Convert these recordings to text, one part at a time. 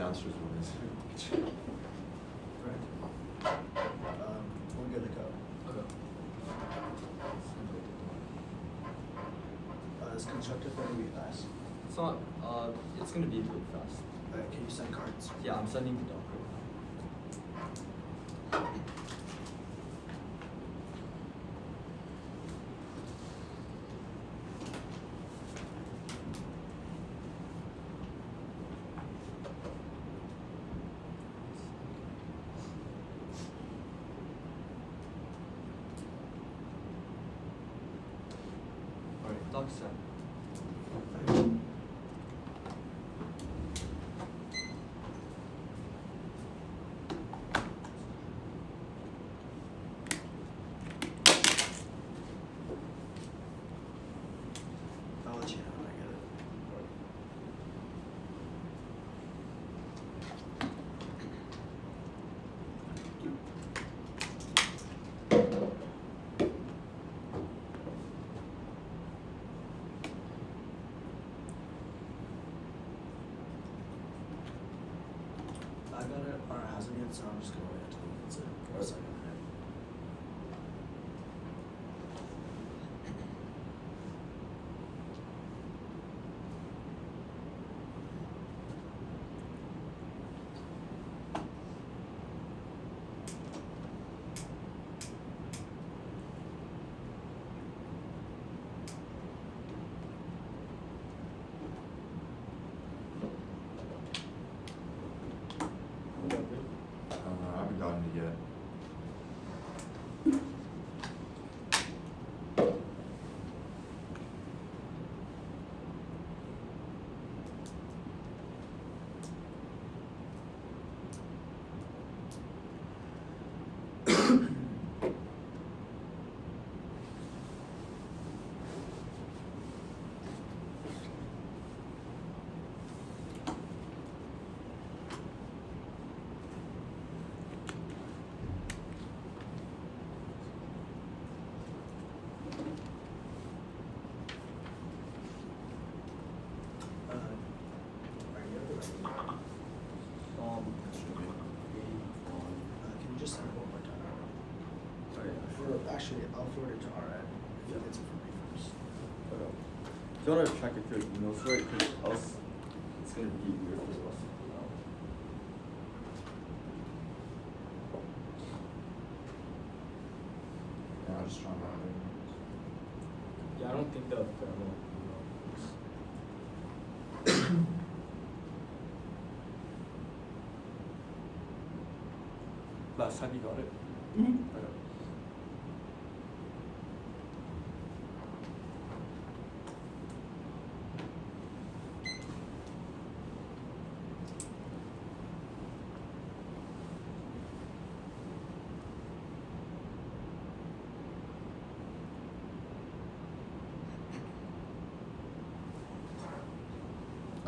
answer is what is. Right. We're good to go. Okay. Is constructive going to be fast? It's not, it's gonna be really fast. Can you send cards? Yeah, I'm sending the doc right now. Alright, doc sent. I'll let you know when I get it. I got it, or it hasn't yet, so I'm just gonna wait until it gets it. For a second. I haven't gotten it yet. Are you ready? Can you just send it one more time? Actually, I'll forward it to our end if he gets it from me first. Okay. Do you wanna check if your email's right? Cause else it's gonna be weird for us. Yeah, I'm just trying to. Yeah, I don't think the Fairmont email works. Last time you got it? Mm-hmm. Okay.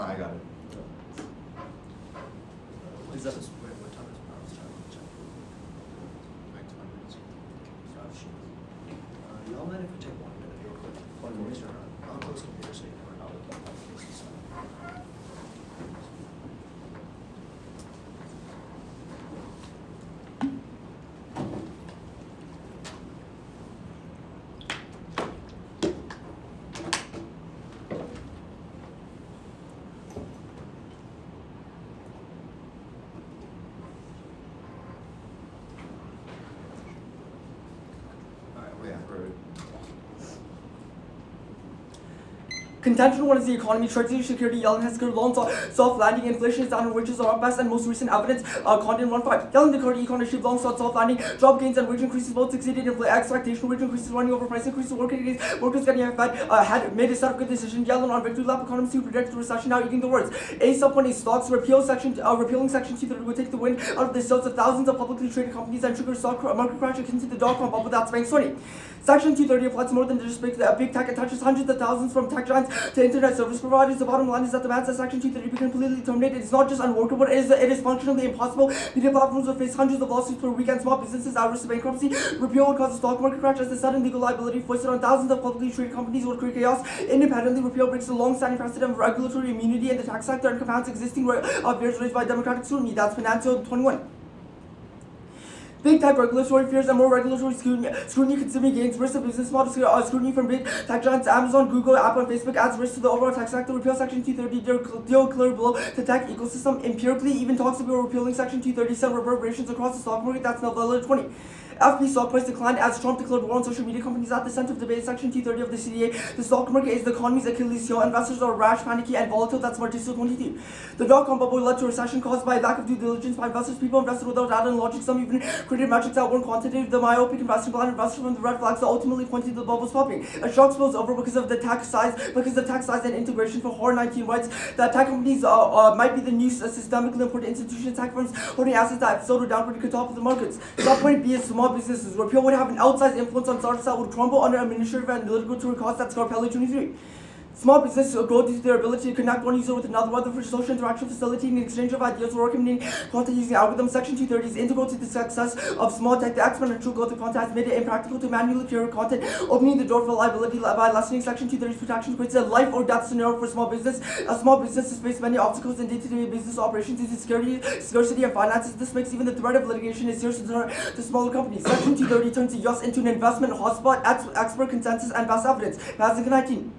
I got it. Is that- Wait, what time is it? I was trying to check. Like 20 minutes. Y'all mind if we take 1 minute real quick? 1 minute. I'll close the computer so you can run out of the cases. Wait, I heard it. Contention one is the economy, treasury, security, Yellen has secured loans, soft landing, inflation is down, and wages are up, best and most recent evidence, content 1.5. Yellen declared the economy achieved long soft landing, job gains and wage increases both exceeded expectation, wage increases running over price increases, workers getting ahead, had made a set of good decisions. Yellen on victory lap, economists who predict the recession now eating the words. A sub-1 stocks repealing section 230 would take the wind out of the sails of thousands of publicly traded companies and trigger stock market crash akin to the dot-com bubble that spanks 20. Section 230 applies more than just big tech. It touches hundreds of thousands from tech giants deadlines to internet service providers. The bottom line is that the ban says Section 230 be completely terminated. It's not just unworkable, it is functionally impossible. Media platforms will face hundreds of lawsuits per week, and small businesses at risk of bankruptcy. Repeal would cause a stock market crash as the sudden legal liability foisted on thousands of publicly traded companies would create chaos. Independently, repeal breaks the long-standing precedent of regulatory immunity in the tax sector and compounds existing fears raised by democratic scrutiny. That's Financial 21. Big tech regulatory fears and more regulatory scrutiny considering gains risk of business models. Scrutiny from big tech giants Amazon, Google, Apple, and Facebook adds risk to the overall tech sector. Repeal Section 230 deal clear below the tech ecosystem. Empirically, even talks about repealing Section 230 sent reverberations across the stock market. That's Novella 20. FB stock price declined as Trump declared war on social media companies at the center of debate. Section 230 of the CDA. The stock market is the economy's Achilles heel. Investors are rash, panicky, and volatile. That's Martiso 22. The dot-com bubble led to a recession caused by lack of due diligence by investors. People invested without data and logic. Some even created metrics that weren't quantitative. The myopic investing blind investors from the red flags that ultimately pointed to the bubble's popping. A shock spills over because of the tax size and integration for hard 19 rights. That tech companies might be the new systemically important institutions. Tech firms holding assets that have slowed downward to top of the markets. Stop point B is small businesses. Repeal would have an outsized influence on startups that would crumble under administrative and regulatory costs. That's Scarpelli 23. Small businesses grow due to their ability to connect one user with another, whether for social interaction, facilitating exchange of ideas, or recommending content using algorithms. Section 230 is integral to the success of small tech. The exponential growth of content has made it impractical to manually curate content, opening the door for liability by lessening Section 230's protection creates a life or death scenario for small business. As small businesses face many obstacles in day-to-day business operations due to scarcity and finances, this makes even the threat of litigation a serious concern to smaller companies. Section 230 turns the US into an investment hotspot, expert consensus, and best evidence. Passing 19.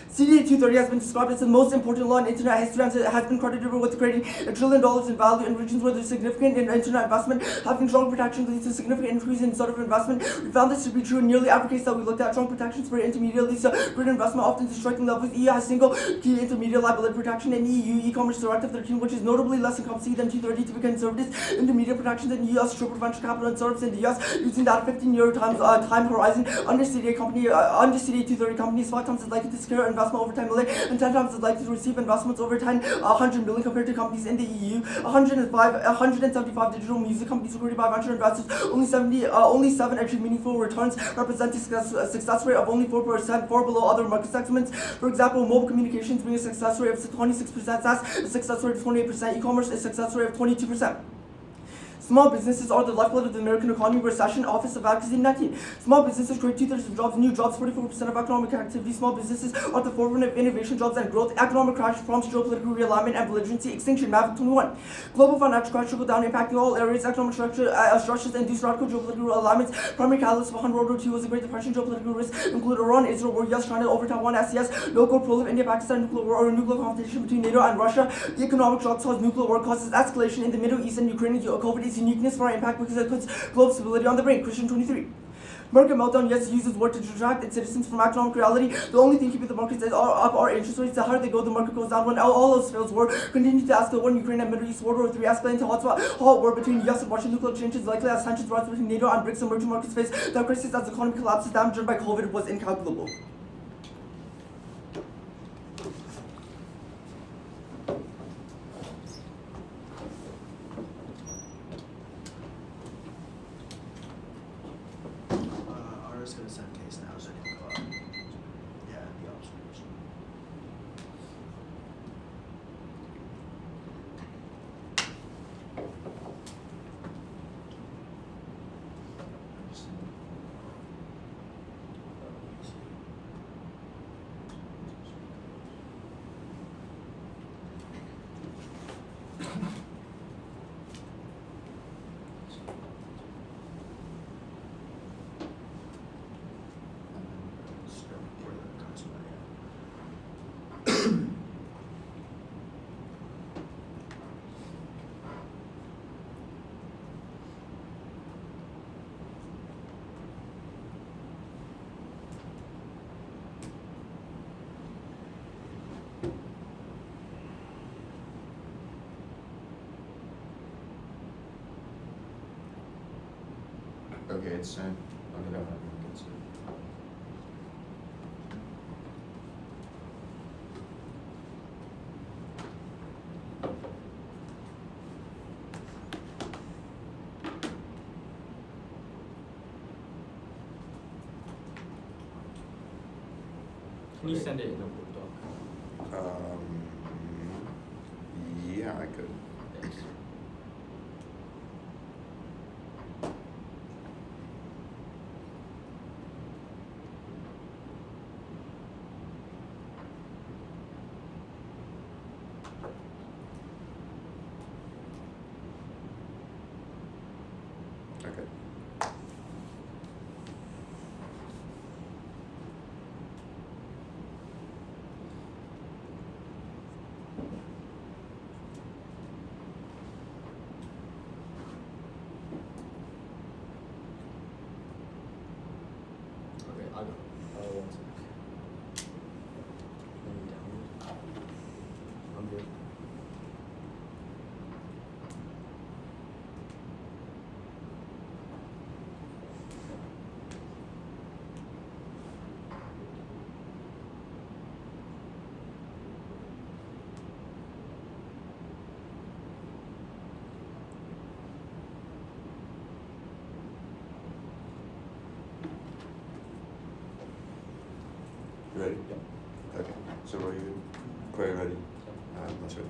CDA 230 has been described as the most important law in internet history and has been credited with creating $1 trillion in value in regions where there's significant internet investment. Having strong protection leads to significant increase in sort of investment. We found this to be true in nearly every case that we looked at. Strong protections for intermediate leads to greater investment, often to striking levels. EU has single key intermediate liability protection in EU e-commerce directive 13, which is notably less encompassing than 230 to be conservative. Intermediate protections in US triple venture capital and startups in the US using that 15-year time horizon. Under CDA 230 companies 5 times as likely to secure investment over 10 million and 10 times as likely to receive investments over 100 million compared to companies in the EU. 175 digital music companies recruited by venture investors. Only 7 achieve meaningful returns, representing a success rate of only 4%, far below other market segments. For example, mobile communications being a success rate of 26%, SaaS a success rate of 28%, e-commerce a success rate of 22%. Small businesses are the lifeblood of the American economy. Recession, Office of Advocacy 19. Small businesses create 2/3 of jobs, new jobs, 44% of economic activity. Small businesses are the forefront of innovation, jobs, and growth. Economic crash prompts geopolitical realignment and belligerency. Extinction, Maverick 21. Global financial crash trickle down, impacting all areas. Economic structures induce radical geopolitical alignments. Primary catalyst behind World War II was the Great Depression. Geopolitical risks include Iran, Israel war, US, China over Taiwan, SES, local proliferation, India, Pakistan, nuclear war, or nuclear competition between NATO and Russia. The economic shock caused nuclear war, causes escalation in the Middle East and Ukraine. COVID is uniqueness for our impact because it puts global stability on the brink. Christian 23. Market meltdown, yes, uses war to distract its citizens from economic reality. The only thing keeping the markets up are interest rates. The higher they go, the market goes down. When all else fails, war continue to escalate. War in Ukraine and Middle East, World War III escalating to hot war between US and Russia. Nuclear exchanges likely as tensions rise between NATO and BRICS. Emerging markets face the crisis as the economy collapses. Damage done by COVID was incalculable. Citizen case now is ready to go up. Yeah, the observation. Okay, it's sent. Okay, no, it's sent. Can you send it in a Word doc? Okay. Okay, I got it. One sec. Let me download. I'm good. You ready? Yep. Okay. So are you quite ready? Let's ready.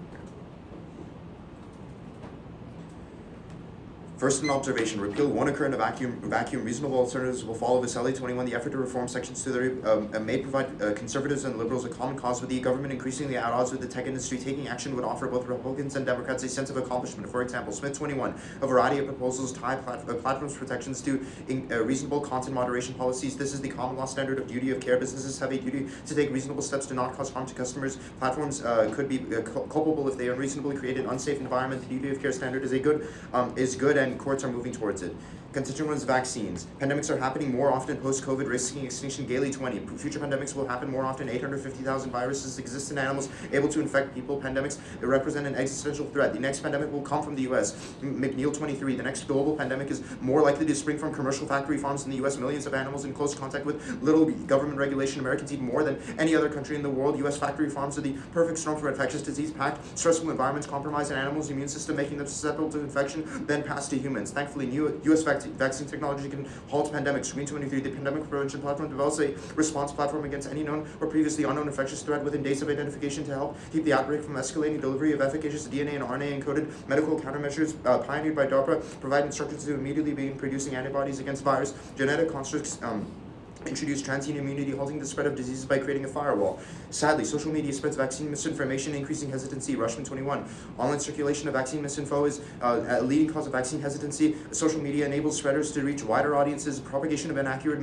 First, an observation. Repeal won't occur in a vacuum. Reasonable alternatives will follow this LA 21. The effort to reform Section 230 may provide conservatives and liberals a common cause with the government increasingly at odds with the tech industry. Taking action would offer both Republicans and Democrats a sense of accomplishment. For example, Smith 21, a variety of proposals tie platforms protections to reasonable content moderation policies. This is the common law standard of duty of care. Businesses have a duty to take reasonable steps to not cause harm to customers. Platforms could be culpable if they unreasonably create an unsafe environment. The duty of care standard is good and courts are moving towards it. Constituent ones, vaccines. Pandemics are happening more often post-COVID, risking extinction. Gaily 20. Future pandemics will happen more often. 850,000 viruses exist in animals able to infect people. Pandemics represent an existential threat. The next pandemic will come from the U.S. McNeil 23. The next global pandemic is more likely to spring from commercial factory farms in the U.S. Millions of animals in close contact with little government regulation. Americans eat more than any other country in the world. U.S. factory farms are the perfect storm for infectious disease. Packed, stressful environments compromise an animal's immune system, making them susceptible to infection, then pass to humans. Thankfully, new U.S. vaccine technology can halt pandemics. Screen 23, the pandemic prevention platform develops a response platform against any known or previously unknown infectious threat within days of identification to help keep the outbreak from escalating. Delivery of efficacious DNA and RNA encoded medical countermeasures pioneered by DARPA provide instructions to immediately begin producing antibodies against virus. Genetic constructs introduce transient immunity, halting the spread of diseases by creating a firewall. Sadly, social media spreads vaccine misinformation, increasing hesitancy. Rushman 21. Online circulation of vaccine misinfo is a leading cause of vaccine hesitancy. Social media enables spreaders to reach wider audiences. Propagation of inaccurate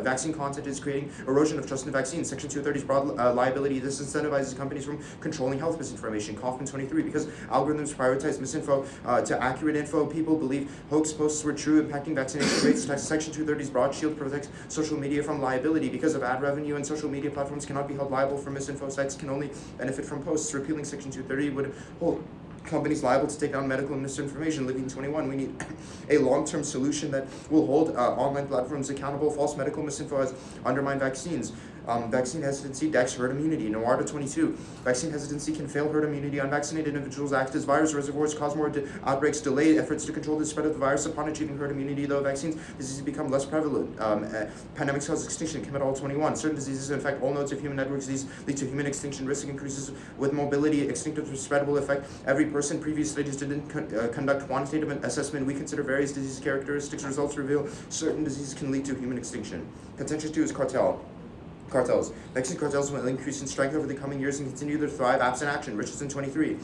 vaccine content is creating erosion of trust in vaccines. Section 230's broad liability. This incentivizes companies from controlling health misinformation. Kaufman 23. Because algorithms prioritize misinfo to accurate info, people believe hoax posts were true, impacting vaccination rates. Section 230's broad shield protects social media from liability. Because of ad revenue, and social media platforms cannot be held liable for misinfo, sites can only benefit from posts. Repealing Section 230 would hold companies liable to take down medical misinformation. Living 21, we need a long-term solution that will hold online platforms accountable. False medical misinfo has undermined vaccines. Vaccine hesitancy, Dex, herd immunity. Noarda 22. Vaccine hesitancy can fail herd immunity. Unvaccinated individuals act as virus reservoirs, cause more outbreaks, delay efforts to control the spread of the virus. Upon achieving herd immunity, though, vaccines diseases become less prevalent. Pandemics cause extinction. Kemet 21. Certain diseases infect all nodes of human networks. These lead to human extinction. Risk increases with mobility. Extinctive spreadable effect every person. Previous stages didn't conduct quantitative assessment. We consider various disease characteristics. Results reveal certain diseases can lead to human extinction. Contentious 2 is cartels. Vaccine cartels will increase in strength over the coming years and continue to thrive absent action. Richardson 23.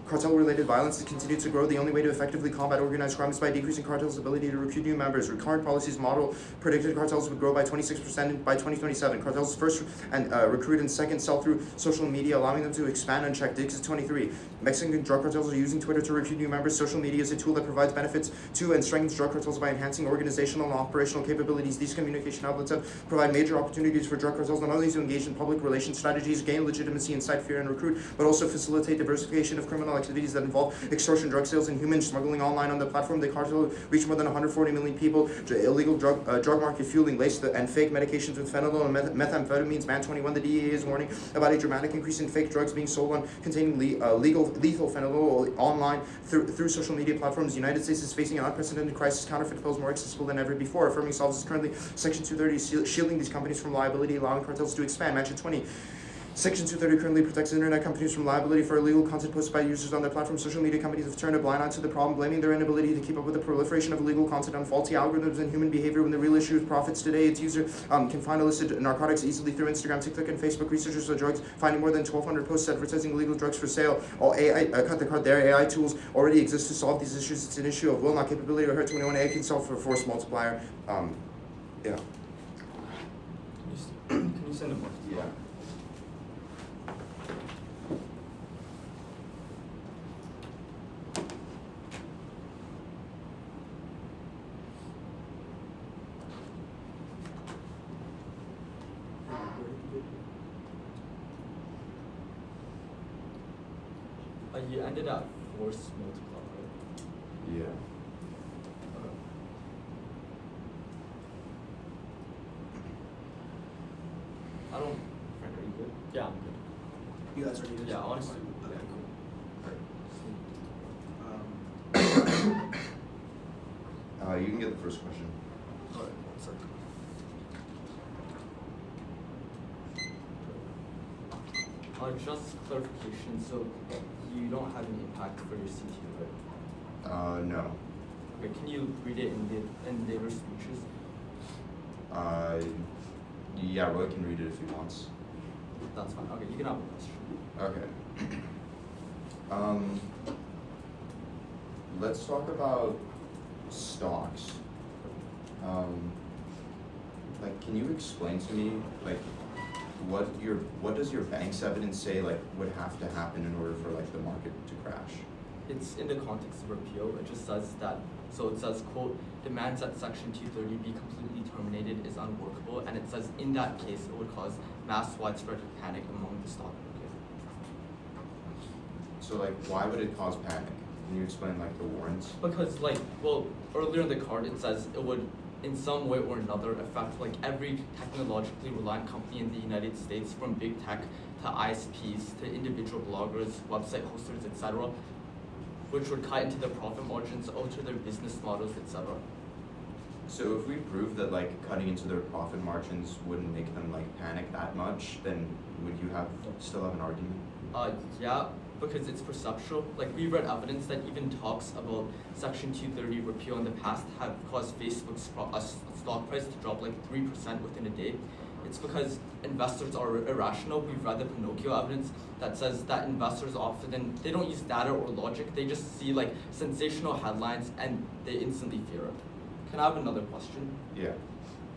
Cartel-related violence has continued to grow. The only way to effectively combat organized crime is by decreasing cartels' ability to recruit new members. Current policies model predicted cartels would grow by 26% by 2027. Cartels first and recruit and second sell through social media, allowing them to expand unchecked. Dix is 23. Mexican drug cartels are using Twitter to recruit new members. Social media is a tool that provides benefits to and strengthens drug cartels by enhancing organizational and operational capabilities. These communication outlets have provide major opportunities for drug cartels not only to engage in public relations strategies, gain legitimacy, incite fear, and recruit, but also facilitate diversification of criminal activities that involve extortion, drug sales, and human smuggling online. On the platform, the cartel reach more than 140 million people. Illegal drug market fueling laced and fake medications with fentanyl and methamphetamines. Man 21, the DEA is warning about a dramatic increase in fake drugs being sold on containing lethal fentanyl online through social media platforms. The United States is facing an unprecedented crisis. Counterfeit pills more accessible than ever before. Affirming solves is currently Section 230 shielding these companies from liability, allowing cartels to expand. Mention 20. Section 230 currently protects internet companies from liability for illegal content posted by users on their platform. Social media companies have turned a blind eye to the problem, blaming their inability to keep up with the proliferation of illegal content on faulty algorithms and human behavior when the real issue is profits. Today, its user can find illicit narcotics easily through Instagram, TikTok, and Facebook. Researchers of drugs finding more than 1,200 posts advertising illegal drugs for sale. All AI, their AI tools already exist to solve these issues. It's an issue of will, not capability, or hurt to anyone. AI can solve for a force multiplier. Yeah. Can you send a book? Yeah. You ended at force multiplier, right? Yeah. I don't. Frank, are you good? Yeah, I'm good. You guys are needed? Yeah, honestly. Okay, cool. You can get the first question. Alright, one second. Just clarification, so you don't have an impact for your CTO, right? No. Okay, can you read it in later speeches? Yeah, Roy can read it if he wants. That's fine. Okay, you can have a question. Okay. Let's talk about stocks. Like, can you explain to me, like, what does your bank's evidence say, like, would have to happen in order for, like, the market to crash? It's in the context of repeal. It just says that, so it says, quote, demands that Section 230 be completely terminated is unworkable, and it says in that case it would cause mass widespread panic among the stock market. So, like, why would it cause panic? Can you explain, like, the warrants? Because, like, well, earlier in the card it says it would, in some way or another, affect, like, every technologically reliant company in the United States, from big tech to ISPs to individual bloggers, website hosters, etc., which would cut into their profit margins, alter their business models, etc. So if we prove that, like, cutting into their profit margins wouldn't make them, like, panic that much, then would you still have an argument? Yeah, because it's perceptual. Like, we read evidence that even talks about Section 230 repeal in the past have caused Facebook's stock price to drop like 3% within a day. It's because investors are irrational. We've read the Pinocchio evidence that says that investors often, they don't use data or logic, they just see like sensational headlines and they instantly fear it. Can I have another question? Yeah.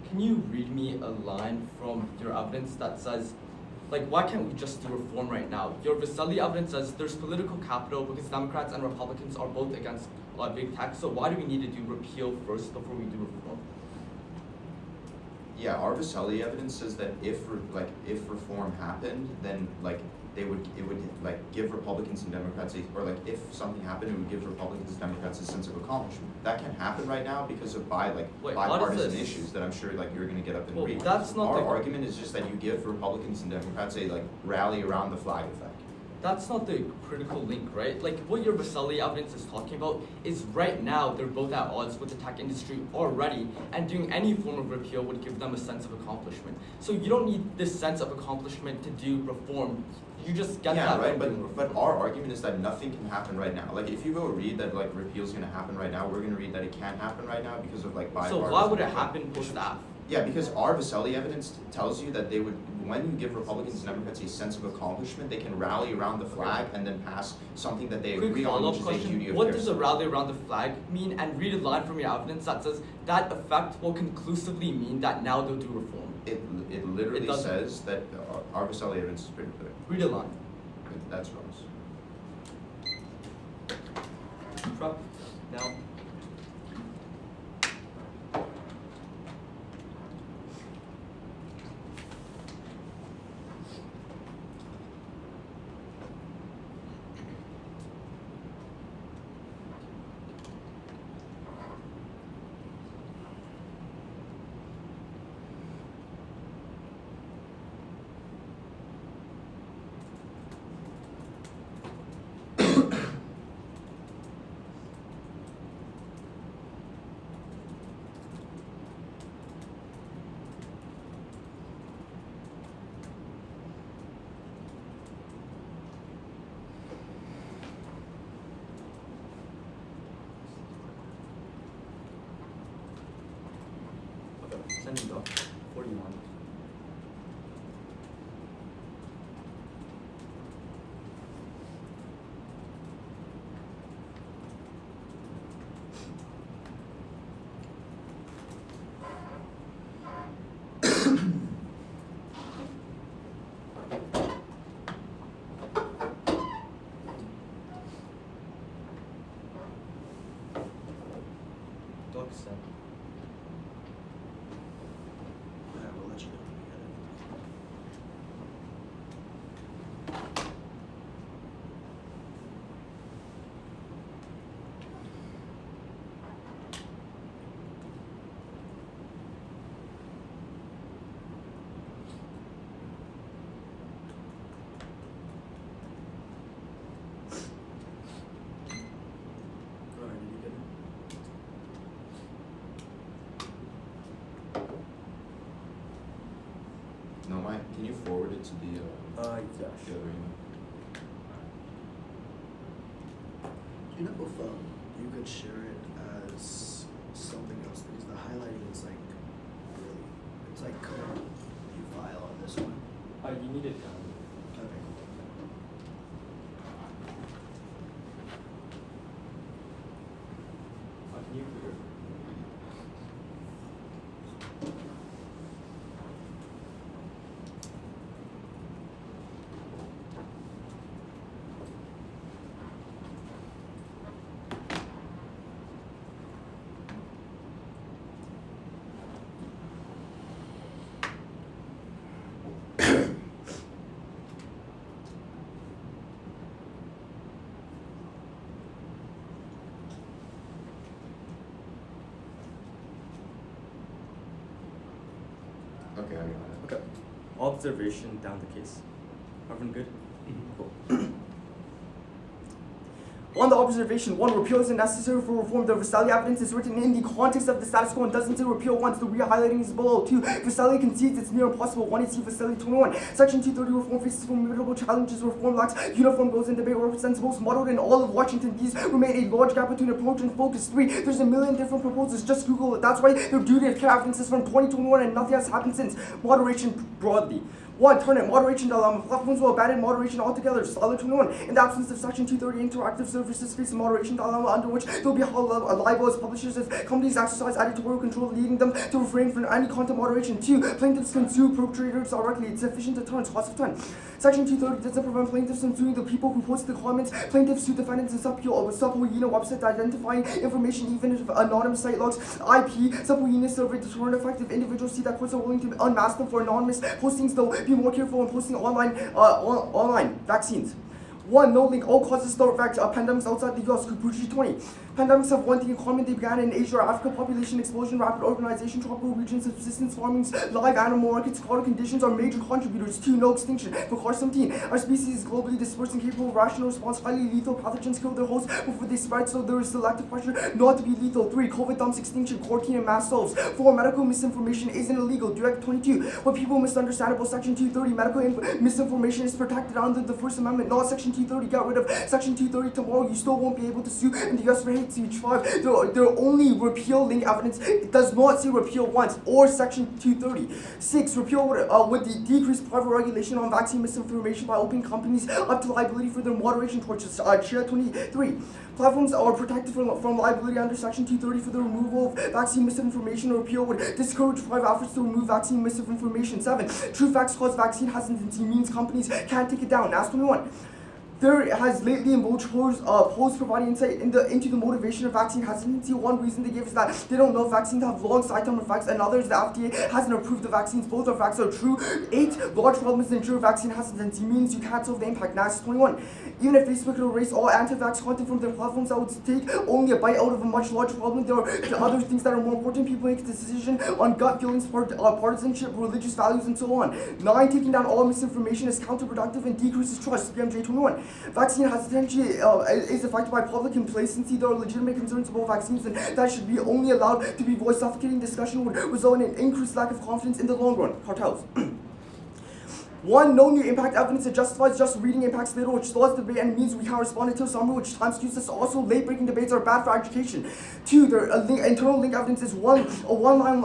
Can you read me a line from your evidence that says, like, why can't we just do reform right now? Your Vasily evidence says there's political capital because Democrats and Republicans are both against big tech, so why do we need to do repeal first before we do reform? Yeah, our Vasily evidence says that if reform happened, then like it would like give Republicans and Democrats if something happened, it would give Republicans and Democrats a sense of accomplishment. That can't happen right now because of bipartisan issues that I'm sure like you're gonna get up and read. That's not our argument is just that you give Republicans and Democrats a like rally around the flag effect. That's not the critical link, right? Like, what your Vasily evidence is talking about is right now they're both at odds with the tech industry already, and doing any form of repeal would give them a sense of accomplishment. So you don't need this sense of accomplishment to do reform. You just get that right. by doing reform. But our argument is that nothing can happen right now. Like, if you go read that like repeal is gonna happen right now, we're gonna read that it can't happen right now because of like bipartisan. So why would it happen post that? Yeah, because our Vasily evidence tells you that they would, when you give Republicans and Democrats a sense of accomplishment, they can rally around the flag and then pass something that they agree on, which is a duty of what care. does a rally around the flag mean? And read a line from your evidence that says that effect will conclusively mean that now they'll do reform. It literally says that our Vasily evidence is pretty clear. Read a line. That's Rose. Truck, now. sending doc 41. Doc 7. Yeah, we'll let you know when we get it. Alright, did you get it? No, Mike, can you forward it to the Yeah, other sure. email? Do you know if you could share it as something else, because the highlighting is like really, it's like code you file on this one. You need it done. Okay. Can you clear? Okay, I got it. Okay. Observation down the case. Everyone good? Cool. On the observation, 1, repeal isn't necessary for reform. The Versailles evidence is written in the context of the status quo and doesn't say repeal once. The re-highlighting is below. 2, Versailles concedes it's near impossible. 1 is Versailles 21. Section 230 reform faces formidable challenges. Reform lacks uniform goals and debate represents most modeled in all of Washington. These remain a large gap between approach and focus. 3, there's a million different proposals. Just Google it. That's why their duty of care evidence is from 2021 and nothing has happened since. Moderation broadly. 1, turn it, moderation dilemma. Platforms will abandon moderation altogether. Solid 21. In the absence of Section 230, interactive services face a moderation dilemma under which they'll be held liable as publishers if companies exercise editorial control, leading them to refrain from any content moderation. 2, plaintiffs can sue perpetrators directly. It's efficient deterrence. Cost of 10. Section 230 doesn't prevent plaintiffs from suing the people who post the comments. Plaintiffs sue defendants in subpoena website identifying information, even if anonymous site logs, IP, subpoena survey deterrent effect. If individuals see that courts are willing to unmask them for anonymous postings, they'll be more careful when posting online vaccines. 1, no link. All causes start pandemics outside the US. Capucci 20. Pandemics have one thing in common. They began in Asia or Africa. Population explosion, rapid urbanization, tropical regions, subsistence farming, live animal markets, water conditions are major contributors to no extinction. For Car 17, our species is globally dispersed and capable of rational response. Highly lethal pathogens kill their hosts before they spread, so there is selective pressure not to be lethal. 3, COVID dumps extinction, quarantine, and mass solves. 4, medical misinformation isn't illegal. Direct 22. What people misunderstand about Section 230, medical misinformation is protected under the First Amendment, not Section 230. Get rid of Section 230 tomorrow. You still won't be able to sue in the US for hate speech. 5, there only repealing evidence. It does not say repeal once or Section 230. 6, repeal would decrease private regulation on vaccine misinformation by opening companies up to liability for their moderation torches. Chair 23. Platforms are protected from liability under Section 230 for the removal of vaccine misinformation. Or repeal would discourage private efforts to remove vaccine misinformation. 7, true facts cause vaccine hesitancy means companies can't take it down. Ask 21. There has lately emerged polls providing insight into the motivation of vaccine hesitancy. One reason they give is that they don't know if vaccines have long side-term effects, and others, the FDA hasn't approved the vaccines. Both are facts are true. 8, large problems ensure vaccine hesitancy means you can't solve the impact. Next, 21. Even if Facebook could erase all anti-vax content from their platforms, that would take only a bite out of a much larger problem. There are other things that are more important. People make a decision on gut feelings, partisanship, religious values, and so on. 9, taking down all misinformation is counterproductive and decreases trust. BMJ 21. Vaccine hesitancy is affected by public complacency. There are legitimate concerns about vaccines, and that should be only allowed to be voiced. Suffocating discussion would result in an increased lack of confidence in the long run. Cartels. 1. No new impact evidence that justifies just reading impacts later, which slows the debate and means we can't respond to a summary, which times useless. Also, late-breaking debates are bad for education. 2. The internal link evidence is one line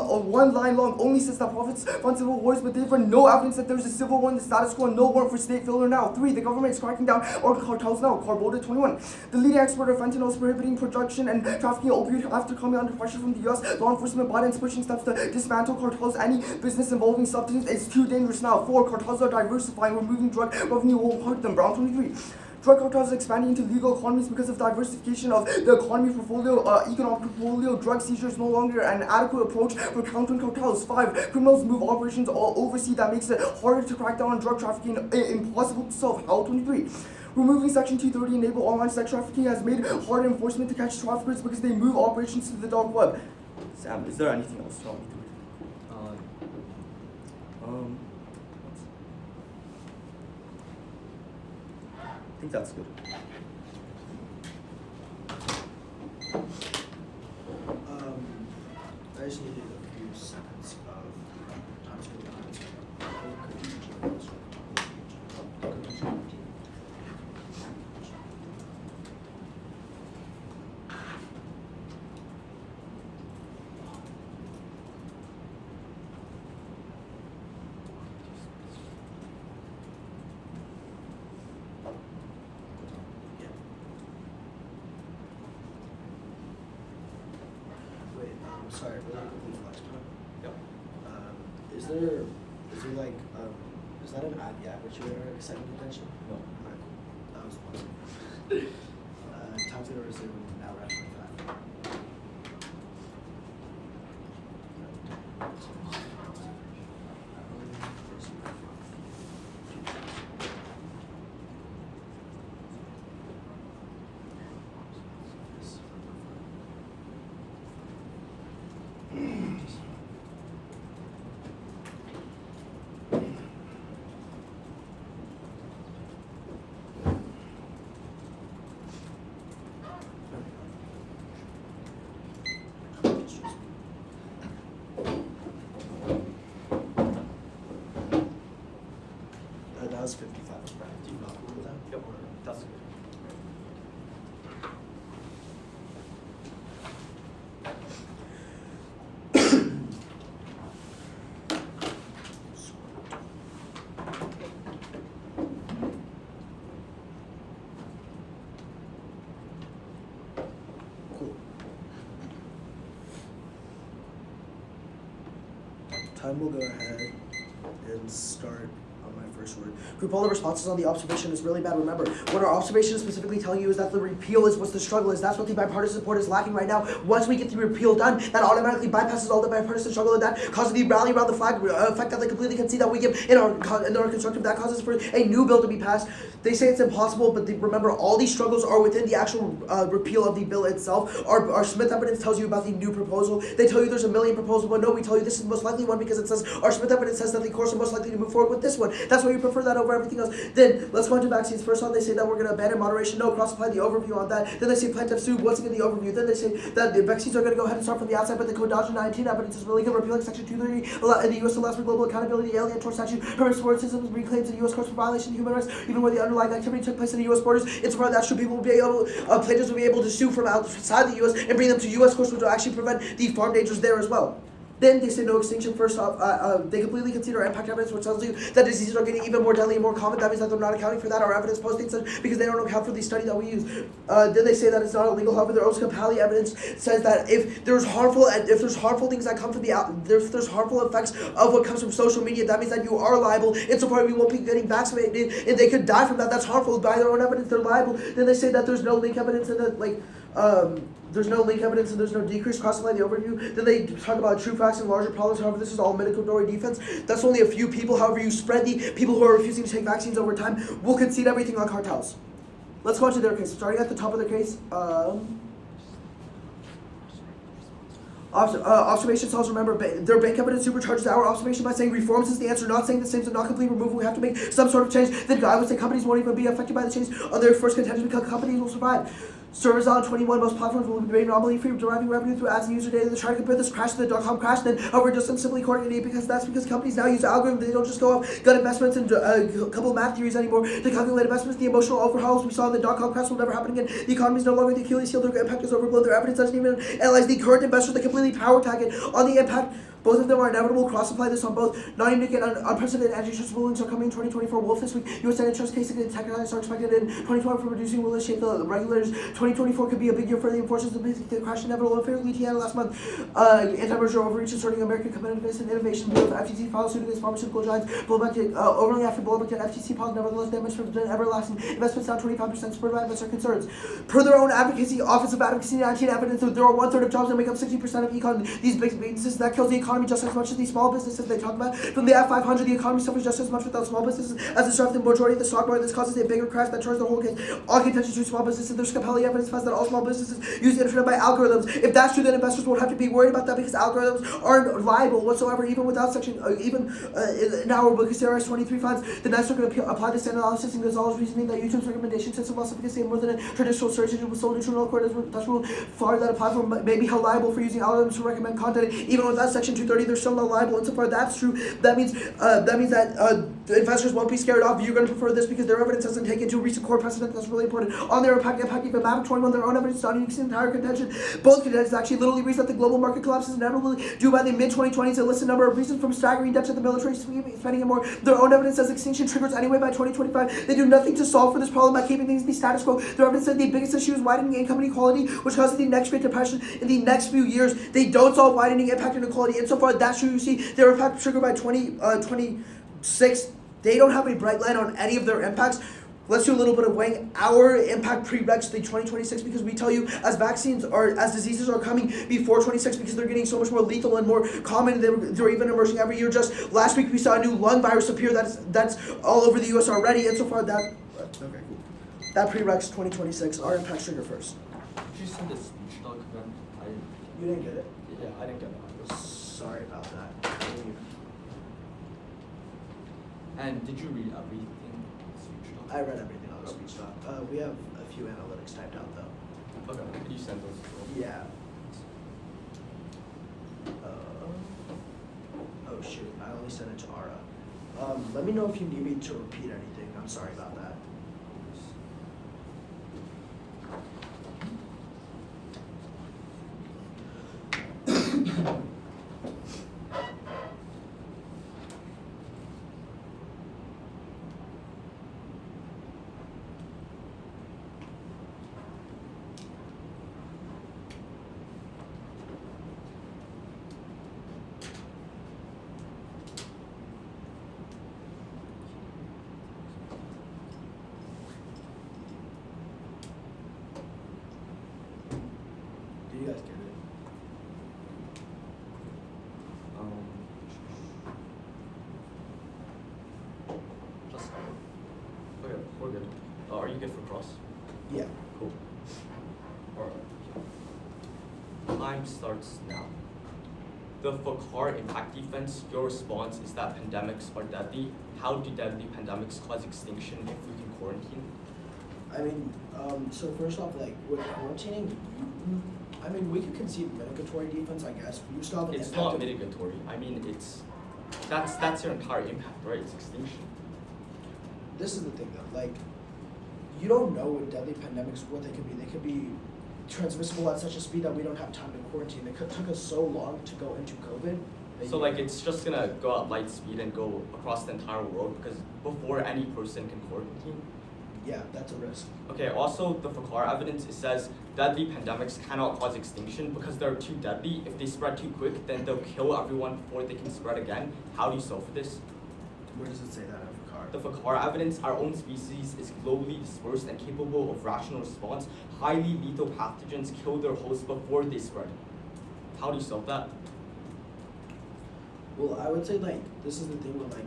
long, only says that profits fund civil wars, but therefore no evidence that there's a civil war in the status quo and no warrant for state failure now. 3. The government is cracking down on cartels now. Carbota 21. The leading export of fentanyl is prohibiting production and trafficking opioid after coming under pressure from the U.S. Law enforcement Biden's pushing steps to dismantle cartels. Any business involving substance is too dangerous now. 4. Cartels are diversifying, removing drug revenue won't hurt them. Brown 23. Drug cartels are expanding into legal economies because of diversification of the economic portfolio. Drug seizure is no longer an adequate approach for countering cartels. 5. Criminals move operations all overseas. That makes it harder to crack down on drug trafficking, impossible to solve. How 23. Removing Section 230 enable online sex trafficking has made harder enforcement to catch traffickers because they move operations to the dark web. Sam, is there anything else you want me to read? I think that's good. I just needed a few seconds of time sorry, really quickly flex point. Yep. Is there like is that an IPI which you enter a second contention? No. Alright, cool. That was one. Time to resume now round 25. That was 55. Do you not agree with that? Yep. That's good. Cool. Time will go ahead and start on my first word. Group all the responses on the observation is really bad. Remember, what our observation is specifically telling you is that the repeal is what the struggle is. That's what the bipartisan support is lacking right now. Once we get the repeal done, that automatically bypasses all the bipartisan struggle, and that causes the rally around the flag effect that they completely can see that we give in our constructive. That causes for a new bill to be passed. They say it's impossible, but remember, all these struggles are within the actual repeal of the bill itself. Our Smith evidence tells you about the new proposal. They tell you there's a million proposals, but no, we tell you this is the most likely one because it says our Smith evidence says that the courts are most likely to move forward with this one. That's why you prefer that over everything else. Then let's go into vaccines. First on, they say that we're going to abandon moderation. No, cross-apply the overview on that. Then they say plaintiff sue. What's in the overview? Then they say that the vaccines are going to go ahead and start from the outside, but the COVID-19 evidence is really good. Repealing Section 230 in the U.S. allows for global accountability. The Alien Tort Statute permits foreign citizens reclaims in U.S. courts for violation of human rights, even where the underlying activity took place in the U.S. borders. It's part that should people will be able, plaintiffs will be able to sue from outside the U.S. and bring them to U.S. courts, which will actually prevent the farm dangers there as well. Then they say no extinction. First off, they completely consider impact evidence, which tells you that diseases are getting even more deadly and more common. That means that they're not accounting for that. Our evidence posting says because they don't account for the study that we use. Then they say that it's not illegal. However, their Oskapali evidence says that if there's harmful things that come from if there's harmful effects of what comes from social media, that means that you are liable. Insofar we won't be getting vaccinated and they could die from that. That's harmful. By their own evidence, they're liable. Then they say that there's no link evidence and that there's no link evidence and there's no decrease. Cross-apply the overview. Then they talk about true facts and larger problems. However, this is all mitigatory defense. That's only a few people. However, you spread the people who are refusing to take vaccines over time. We'll concede everything on cartels. Let's go on to their case. Starting at the top of their case. Observation cells, remember, their bank evidence supercharges our observation by saying reforms is the answer, not saying the same, so not complete removal. We have to make some sort of change. Then I would say companies won't even be affected by the change on their first contention because companies will survive. Servers on 21, most platforms will be made nominally free, deriving revenue through ads and user data. They're trying to compare this crash to the dot-com crash, then however, just simply coordinate because companies now use algorithms. They don't just go off gut investments and a couple of math theories anymore to calculate investments. The emotional overhauls we saw in the dot-com crash will never happen again. The economy is no longer the Achilles heel. Their impact is overblown. Their evidence doesn't even analyze the current investors that completely power tag it on the impact. Both of them are inevitable. Cross-apply this on both. Not even to get unprecedented antitrust rulings are coming in 2024. Wolf this week. U.S. antitrust cases against tech giants are expected in 2020 for reducing will shape the regulators. 2024 could be a big year for the enforcers of the crash inevitable. Unfairly Tiana last month. Anti-merger overreach asserting American competitiveness and innovation. Bill of FTC filed suit against pharmaceutical giants. Blowback overly after blowback to FTC pause. Nevertheless, damage from everlasting investments down 25%. Spurred by investor concerns. Per their own advocacy, Office of Advocacy and IT evidence, there are 1/3 of jobs that make up 60% of econ. These big businesses that kills the economy just as much as these small businesses they talk about. From the F500, the economy suffers just as much without small businesses as the stuff the majority of the stock market. This causes a bigger crash that turns the whole case. All contention to small businesses. There's compelling evidence finds that all small businesses use the internet by algorithms. If that's true, then investors won't have to be worried about that because algorithms aren't liable whatsoever, even without section, in our book, CRS 23 finds the Ninth Circuit applied this analysis and Gonzalez reasoning that YouTube's recommendation system loss efficacy more than a traditional search engine was so neutral court as that's rule far that a platform may be held liable for using algorithms to recommend content. Even without section 230, they're still not liable. Insofar that's true, that means that investors won't be scared off. You're going to prefer this because their evidence doesn't take into recent court precedent. That's really important. On their impact even Mavic 21, their own evidence not using entire contention. Both contentions actually literally reason that the global market collapse is inevitably due by the mid-2020s. A list a number of reasons from staggering debt to the military spending and more. Their own evidence says extinction triggers anyway by 2025. They do nothing to solve for this problem by keeping things in the status quo. Their evidence said the biggest issue is widening income inequality, which causes the next Great Depression in the next few years. They don't solve widening impact inequality. Insofar that's true, you see their impact triggered by 2026. They don't have a bright line on any of their impacts. Let's do a little bit of weighing. Our impact pre-regs the 2026 because we tell you as diseases are coming before 26 because they're getting so much more lethal and more common. They're even emerging every year. Just last week we saw a new lung virus appear that's all over the U.S. already. And so far that pre-regs 2026. Our impact trigger first. Did you send the speech document? You didn't get it? Yeah, I didn't get it. Sorry about that. And did you read everything? I read everything on the speech doc. We have a few analytics typed out though. Okay, could you send those as well? Yeah. Oh shoot, I only sent it to Ara. Let me know if you need me to repeat anything. I'm sorry about that. Do you guys get it? Just okay, we're good. Are you good for cross? Yeah. Cool. Alright. Time starts now. The Fakar impact defense, your response is that pandemics are deadly. How do deadly pandemics cause extinction if we can quarantine? I mean, so first off, like with quarantining, I mean, we could concede mitigatory defense, I guess. You still have an It's impact not of- mitigatory. I mean, that's your entire impact, right? It's extinction. This is the thing though, like, you don't know with deadly pandemics what they could be. They could be transmissible at such a speed that we don't have time to quarantine. It took us so long to go into COVID. that So you- like it's just gonna go at light speed and go across the entire world because before any person can quarantine. Yeah, that's a risk. Okay, also the Fakar evidence, it says deadly pandemics cannot cause extinction because they're too deadly. If they spread too quick, then they'll kill everyone before they can spread again. How do you solve for this? Where does it say that in The Fakar? Fakar evidence, our own species is globally dispersed and capable of rational response. Highly lethal pathogens kill their host before they spread. How do you solve that? Well, I would say like this is the thing with like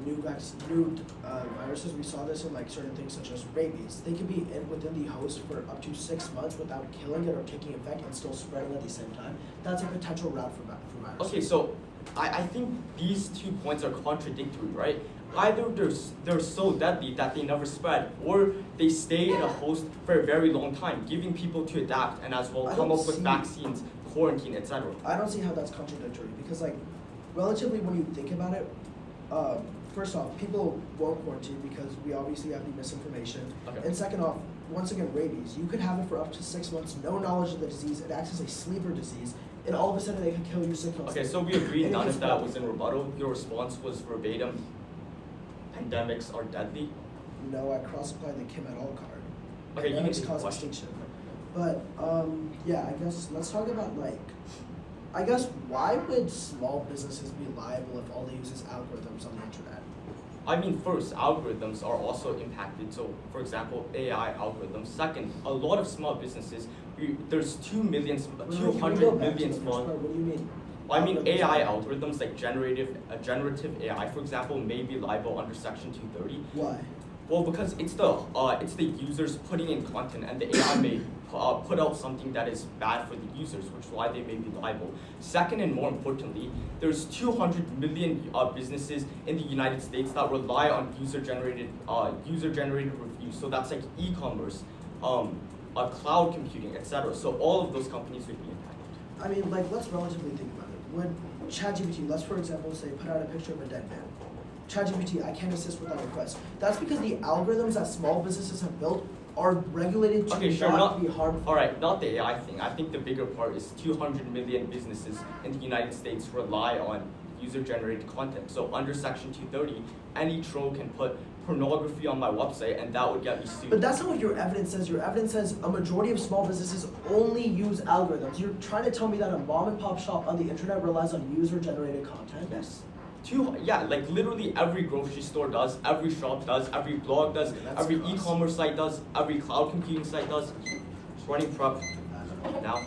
new viruses. We saw this in like certain things such as rabies. They can be within the host for up to 6 months without killing it or taking effect and still spreading at the same time. That's a potential route for viruses. Okay, so I think these 2 points are contradictory, right? Either they're so deadly that they never spread, or they stay in a host for a very long time, giving people to adapt and as well I come don't up with see- vaccines, quarantine, etc. I don't see how that's contradictory because, like, relatively when you think about it, first off, people won't quarantine because we obviously have the misinformation. Okay. And second off, once again, rabies. You could have it for up to 6 months, no knowledge of the disease. It acts as a sleeper disease, and all of a sudden they can kill you 6 months. Okay, so we agreed And it none can of that spread. was in rebuttal. Your response was verbatim. Pandemics are deadly. No, I cross-applied the Kim et al. Card. Okay, you Pandemics can cause question. extinction. But yeah, I guess let's talk about I guess why would small businesses be liable if all they use is algorithms on the internet? I mean, first, algorithms are also impacted. So, for example, AI algorithms. Second, a lot of small businesses, there's 200 million small. What do you mean? I mean, Algorithms AI are- algorithms like generative AI, for example, may be liable under Section 230. Why? Well, because it's the users putting in content, and the AI may put out something that is bad for the users, which is why they may be liable. Second, and more importantly, there's 200 million businesses in the United States that rely on user-generated reviews. So that's like e-commerce, cloud computing, etc. So all of those companies would be impacted. I mean, like, let's relatively think about it. When ChatGPT, let's for example say put out a picture of a dead man. ChatGPT, I can't assist with that request. That's because the algorithms that small businesses have built are regulated to Okay, sure, not be harmful. All right, not the AI thing. I think the bigger part is 200 million businesses in the United States rely on user-generated content. So under Section 230, any troll can put pornography on my website, and that would get me sued. But that's not what your evidence says. Your evidence says a majority of small businesses only use algorithms. You're trying to tell me that a mom and pop shop on the internet relies on user-generated content? Yes. Like literally every grocery store does, every shop does, every blog does, That's every gross. e-commerce site does, every cloud computing site does. Running prep now.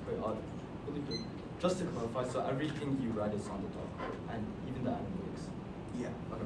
Wait, really quick. Just to clarify, so everything you read is on the doc, and even the analytics. Yeah. Okay.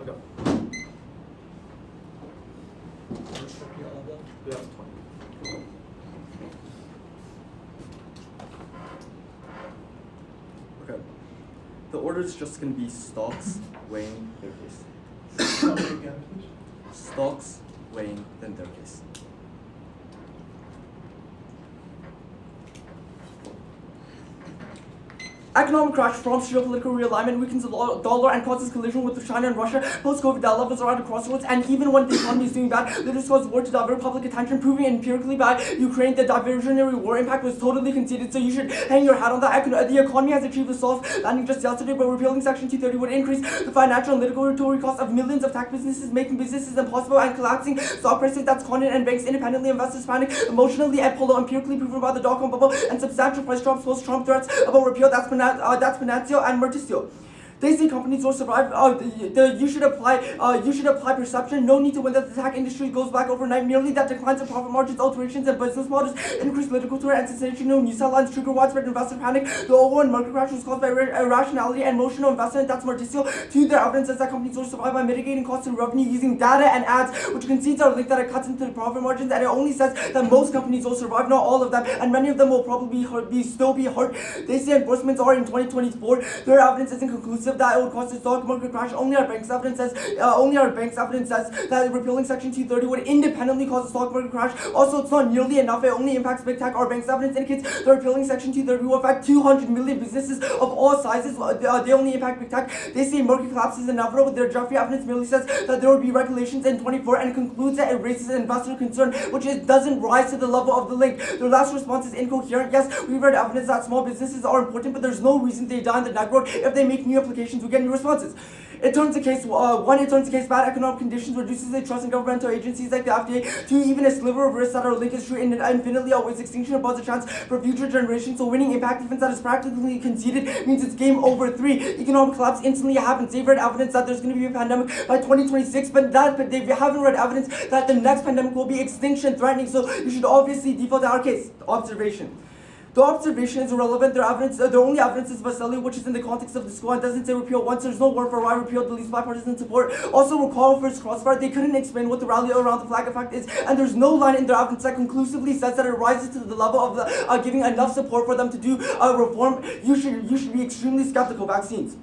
Okay. We have 20. Okay. The order is just going to be stocks, weighing, their case. Stocks, weighing, then their case. Economic crash prompts geopolitical realignment, weakens the dollar, and causes collision with China and Russia. Post-COVID debt levels are at a crossroads, and even when the economy is doing bad, leaders cause war to divert public attention, proving empirically by Ukraine the diversionary war impact was totally conceded. So you should hang your hat on that. The economy has achieved a soft landing just yesterday, but repealing Section 230 would increase the financial and regulatory costs of millions of tech businesses, making businesses impossible and collapsing stock prices. That's content and banks independently investors panic emotionally and polo empirically proven by the dot-com bubble and substantial price drops post-Trump threats about repeal. That's Panazio and Morticio. They say companies will survive. You should apply perception. No need to win that the tech industry goes back overnight. Merely that declines in profit margins, alterations in business models, increased political threat, and sensational news headlines trigger widespread investor panic. The overall market crash was caused by irrationality and emotional investment. That's Morticio. To their evidence says that companies will survive by mitigating costs and revenue using data and ads, which concedes are linked that it cuts into the profit margins, and it only says that most companies will survive, not all of them, and many of them will probably still be hurt. They say enforcements are in 2024. Their evidence isn't conclusive that it would cause a stock market crash. Only our bank's evidence says that repealing Section 230 would independently cause a stock market crash. Also, it's not nearly enough. It only impacts big tech. Our bank's evidence indicates that repealing Section 230 will affect 200 million businesses of all sizes. They only impact big tech. They say market collapse is inevitable. Their Jeffrey evidence merely says that there will be regulations in 24 and concludes that it raises investor concern, which doesn't rise to the level of the link. Their last response is incoherent. Yes, we've read evidence that small businesses are important, but there's no reason they die in the neck road. If they make new applications, we get new responses. It turns the case bad economic conditions reduces the trust in governmental agencies like the FDA. Two, even a sliver of risk that our link is true and infinitely outweighs extinction above the chance for future generations. So winning impact defense that is practically conceded means it's game over. 3, economic collapse instantly happens. They've read evidence that there's going to be a pandemic by 2026, but they haven't read evidence that the next pandemic will be extinction threatening. So you should obviously default to our case. Observation. The observation is irrelevant. Their only evidence is Vasily, which is in the context of the school and doesn't say repeal once. There's no word for why repeal deletes bipartisan support. Also, recall first crossfire, they couldn't explain what the rally around the flag effect is, and there's no line in their evidence that conclusively says that it rises to the level of the giving enough support for them to do reform. You should be extremely skeptical. Vaccines.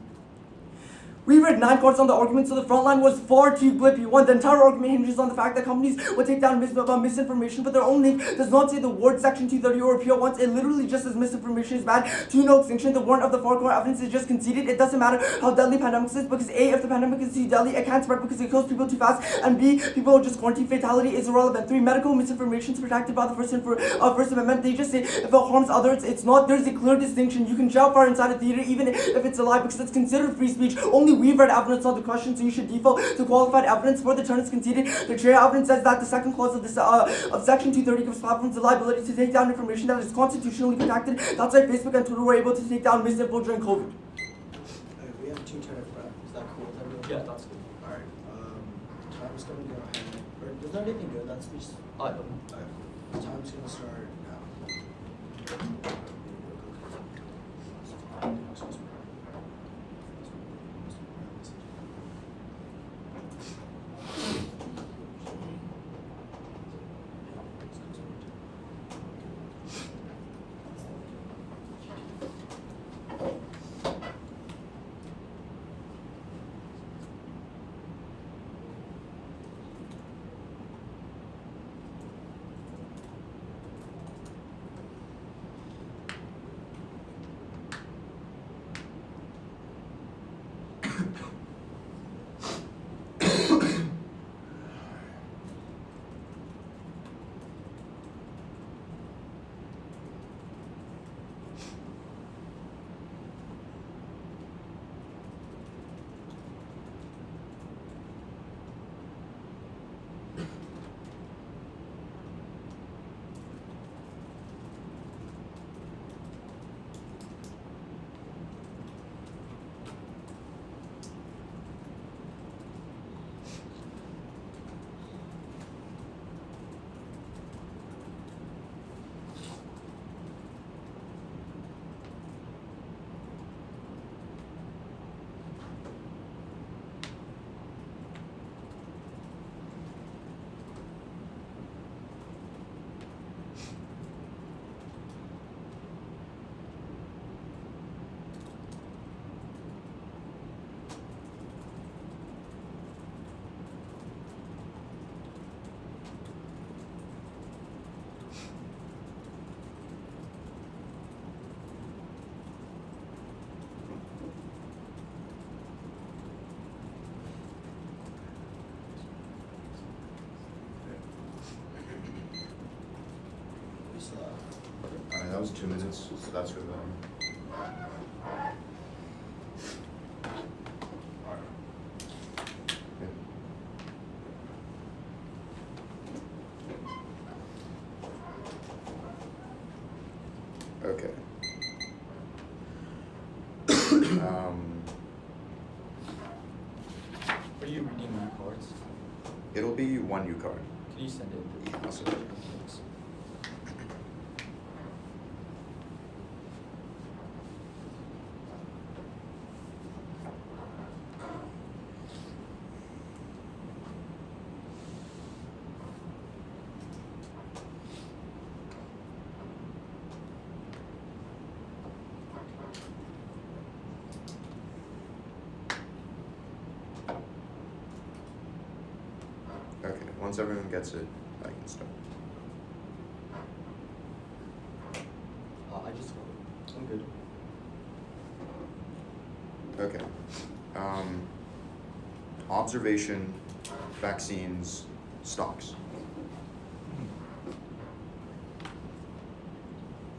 We read 9 cards on the argument, so the front line was far too blippy. 1, the entire argument hinges on the fact that companies will take down misinformation, but their own link does not say the word Section 230 or repeal once. It literally just says misinformation is bad. 2, no extinction. The warrant of the far core evidence is just conceded. It doesn't matter how deadly pandemics is, because A, if the pandemic is too deadly, it can't spread because it kills people too fast, and B, people will just quarantine. Fatality is irrelevant. 3, medical misinformation is protected by the First Amendment. They just say if it harms others, it's not. There's a clear distinction. You can shout fire inside a theater even if it's a lie, because it's considered free speech. Only we've read evidence on the question, so you should default to qualified evidence. For the turn is conceded. The chair evidence says that the second clause of Section 230 gives platforms the liability to take down information that is constitutionally protected. That's why Facebook and Twitter were able to take down misinfo during COVID. Alright, we have 2 turn prep. Is that cool with everyone? Yeah, that's good. Alright. Time's gonna go ahead. Or does that anything good? That speech. Alright. Time's gonna start now. 2 minutes, so that's good. Okay. Are you reading my cards? It'll be 1 U card. Can you send it? Yeah, I'll send it. Thanks. Okay, once everyone gets it, I can start. I just got it. I'm good. Okay. Observation, vaccines, stocks.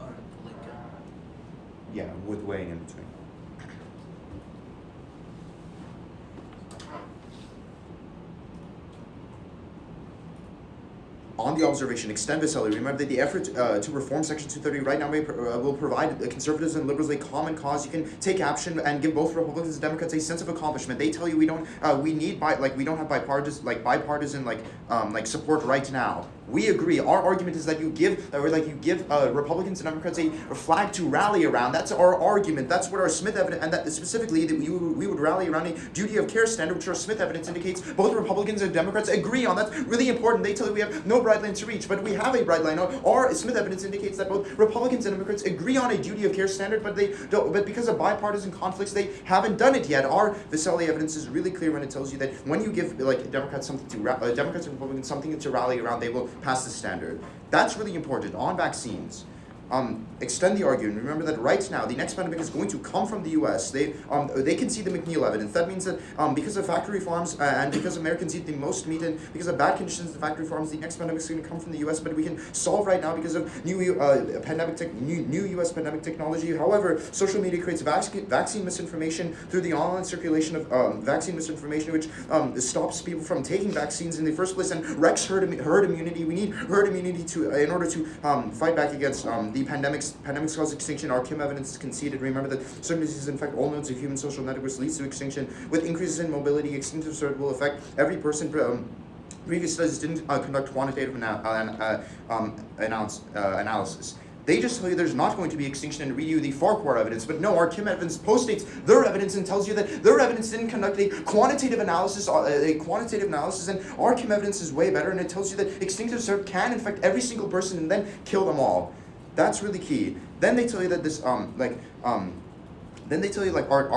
Alright, like, Yeah, with weighing in between. On the observation, extend Vasselli. Remember that the effort to reform Section 230 right now will provide conservatives and liberals a common cause. You can take action and give both Republicans and Democrats a sense of accomplishment. They tell you we don't have bipartisan support right now. We agree. Our argument is that you give Republicans and Democrats a flag to rally around. That's our argument. That's what our Smith evidence, and that specifically that we would rally around a duty of care standard, which our Smith evidence indicates both Republicans and Democrats agree on. That's really important. They tell you we have no bright line to reach, but we have a bright line. Our Smith evidence indicates that both Republicans and Democrats agree on a duty of care standard, but they don't. But because of bipartisan conflicts, they haven't done it yet. Our Vasselli evidence is really clear when it tells you that when you give Democrats and Republicans something to rally around, they will pass the standard. That's really important. On vaccines, extend the argument. Remember that right now the next pandemic is going to come from the U.S. They can see the McNeil evidence. That means that because of factory farms and because Americans eat the most meat and because of bad conditions in the factory farms, the next pandemic is going to come from the U.S. But we can solve right now because of new U.S. pandemic technology. However, social media creates vaccine misinformation through the online circulation of vaccine misinformation, which stops people from taking vaccines in the first place and wrecks herd immunity. We need herd immunity in order to fight back against the pandemics cause extinction. Our Kim evidence is conceded. Remember that certain diseases infect all nodes of human social networks, leads to extinction. With increases in mobility, extinctive threat will affect every person. Previous studies didn't conduct quantitative analysis. They just tell you there's not going to be extinction and read you the Farquhar evidence. But no, our Kim evidence postdates their evidence and tells you that their evidence didn't conduct a quantitative analysis, and our Kim evidence is way better, and it tells you that extinctive threat can infect every single person and then kill them all. That's really key. Then they tell you that this our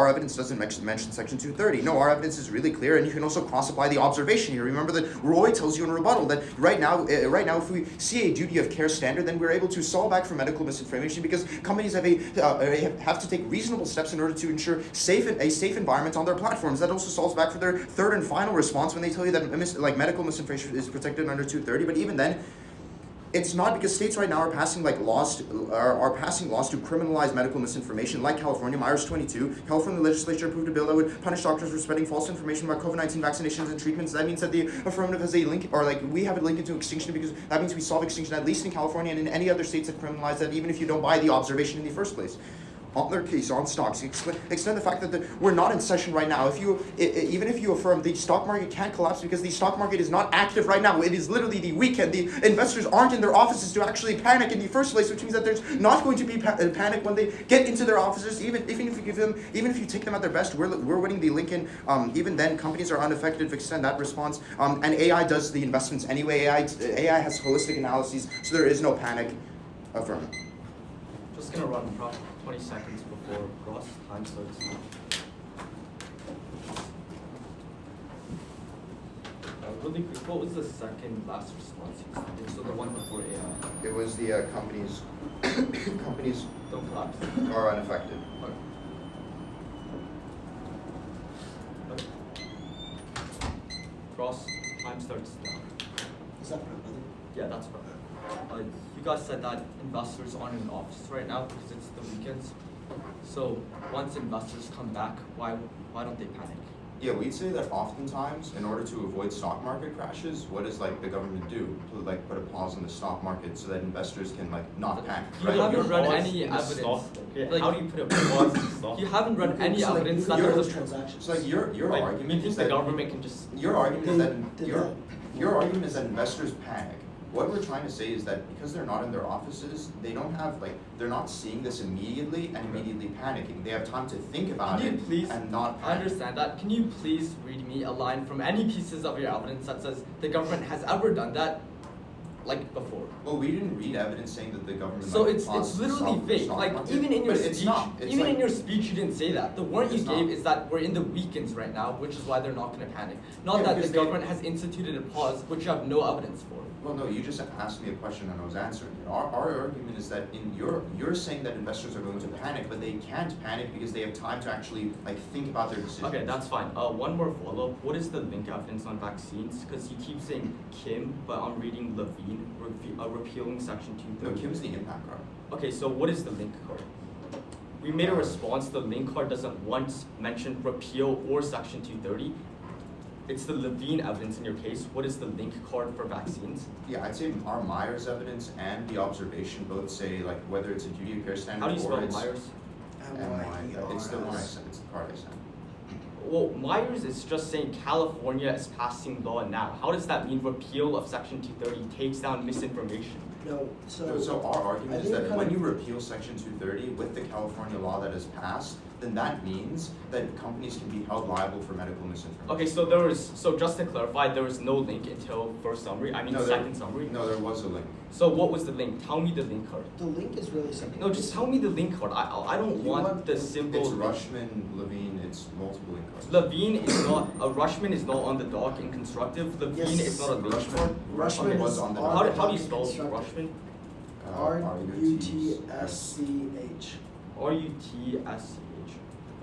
evidence doesn't mention Section 230. No, our evidence is really clear, and you can also cross-apply the observation here. Remember that Roy tells you in rebuttal that right now, if we see a duty of care standard, then we're able to solve back for medical misinformation because companies have to take reasonable steps in order to ensure a safe environment on their platforms. That also solves back for their third and final response when they tell you that medical misinformation is protected under 230. But even then, it's not, because states right now are passing laws to criminalize medical misinformation, like California, Myers 22. California legislature approved a bill that would punish doctors for spreading false information about COVID-19 vaccinations and treatments. That means that the affirmative has a link, we have a link into extinction, because that means we solve extinction at least in California and in any other states that criminalize that, even if you don't buy the observation in the first place. On their case, on stocks, extend the fact that we're not in session right now. Even if you affirm the stock market can't collapse because the stock market is not active right now, it is literally the weekend. The investors aren't in their offices to actually panic in the first place, which means that there's not going to be panic when they get into their offices. Even if you take them at their best, we're winning the Lincoln. Even then, companies are unaffected. Extend that response. And AI does the investments anyway. AI has holistic analyses, so there is no panic. Affirm. Just gonna run probably 20 seconds before cross time starts. Really quick, what was the second last response you extended? So the one before AI. It was the companies Don't collapse. are unaffected. Okay. Cross time starts now. Is that right, brother? Yeah, that's right. you guys said that investors aren't in office right now because it's the weekends. So once investors come back, why don't they panic? Yeah, we'd say that oftentimes, in order to avoid stock market crashes, what does like the government do to like put a pause in the stock market so that investors can like not panic, You right? haven't run Pause any in the evidence. stock. Yeah, Like, how do you put a pause in the stock? You haven't run any So, like, evidence you that can there close was transactions. So like your like, argument you is think the that government can just your argument is that Did your argument is that investors panic. What we're trying to say is that because they're not in their offices, they don't have like they're not seeing this immediately and immediately panicking. They have time to think about Can you it please- and not I panic. understand that. Can you please read me a line from any pieces of your evidence that says the government has ever done that, like before? Well, we didn't read evidence saying that the government. So like, it's paused the literally stock- fake. stock Like market. even in your But speech, it's not. It's even like, in your speech, you didn't say that. The warrant you It's gave not. is that we're in the weekends right now, which is why they're not going to panic. Not Yeah, that the because they- government has instituted a pause, which you have no evidence for. Well, no, you just asked me a question and I was answering it. Our argument is that you're saying that investors are going to panic, but they can't panic because they have time to actually like think about their decisions. Okay, that's fine. One more follow-up. What is the link evidence on vaccines? Because you keep saying Kim, but I'm reading Levine, repealing Section No, 230. Kim's the impact card. Okay, so what is the link card? We made a response. The link card doesn't once mention repeal or Section 230. It's the Levine evidence in your case. What is the link card for vaccines? Yeah, I'd say our Myers evidence and the observation both say like whether it's a duty of care standard How do you or spell it's Myers? MY. It's the one I M-Y-E-R-S. sent. It's the card I sent. Well, Myers is just saying California is passing law now. How does that mean repeal of Section 230 takes down misinformation? No, So our I argument is think that kind when of- you repeal Section 230 with the California law that is passed, then that means that companies can be held liable for medical misinformation. Okay, so just to clarify, there was no link until first summary. I mean No, second summary. No, there was a link. So what was the link? Tell me the link card. the link is really simple. No, just tell me the link card. I don't You want want the the- simple. It's link. Rushman, Levine, it's multiple link cards. Levine is not Rushman is not on the doc in Constructive. Levine Yes. is not a link Rushman- card. Rushman Okay, is was on the on How the do you doc spell Constructive. Rushman? R-U-T-S-C-H. R-U-T-S-C-H.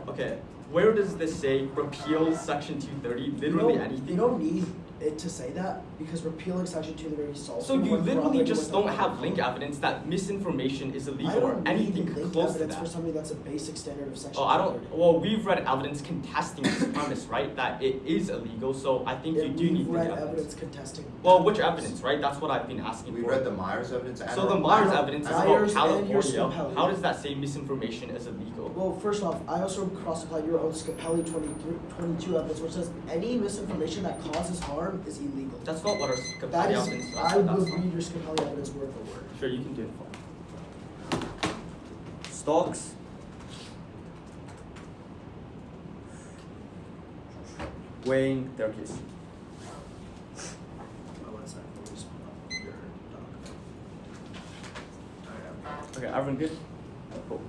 Okay, where does this say repeal Section 230? Literally anything. You don't need it to say that because repealing Section 230 solves. So you one for all, literally like, just with don't the- have link evidence that misinformation is I illegal or don't anything need link close to evidence for that. something that's a basic standard of Section Oh, I 230. don't. Well, we've read evidence contesting this premise, right? That it is illegal. So I think you do need We've link read evidence. evidence contesting. Well, which evidence, right? That's what I've been asking We for. read the Myers evidence and So the our- Myers and our- evidence is and about Myers and your California. Scapelli. How does that say misinformation is illegal? Well, first off, I also cross-applied your own Scapelli 22 evidence, which says any misinformation that causes harm is illegal. That's not what our That Scapelli is, evidence says. I but will that's not. read your Scapelli evidence word for word. Sure, you can do it. Stocks. Weighing their case. Oh, one second, let me just pull up your doc. Okay, everyone good? Cool.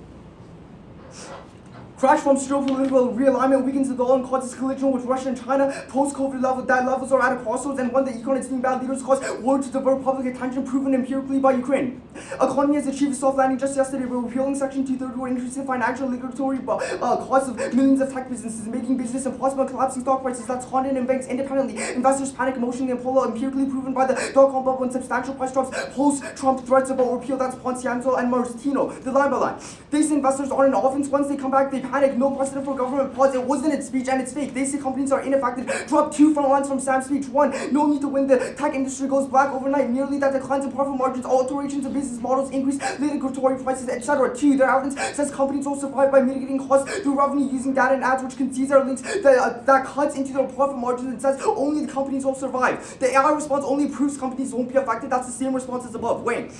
Crash from geopolitical realignment weakens the dollar and causes collision with Russia and China. Post-COVID levels are at a crossroads, and when the economy is being bad, leaders cause war to divert public attention, proven empirically by Ukraine. Economy has achieved a soft landing just yesterday. We're repealing Section 230, we're increasing financial regulatory costs of millions of tech businesses, making business impossible, and collapsing stock prices. That's content and banks independently. Investors panic emotionally and pull out, empirically proven by the dot-com bubble and substantial price drops. Post-Trump threats about repeal. That's Ponciano and Martino. The line by line. They say investors aren't in offense. Once they come back, they panic. No precedent for government pause. It wasn't its speech and it's fake. They say companies are ineffective. Drop 2 front lines from Sam's speech. 1. No need to win. The tech industry goes black overnight. Merely that declines in profit margins, alterations of business models, increase litigatory prices, etc. 2. Their evidence says companies will survive by mitigating costs through revenue using data and ads, which can seize our links that cuts into their profit margins and says only the companies will survive. The AI response only proves companies won't be affected. That's the same response as above. Wait.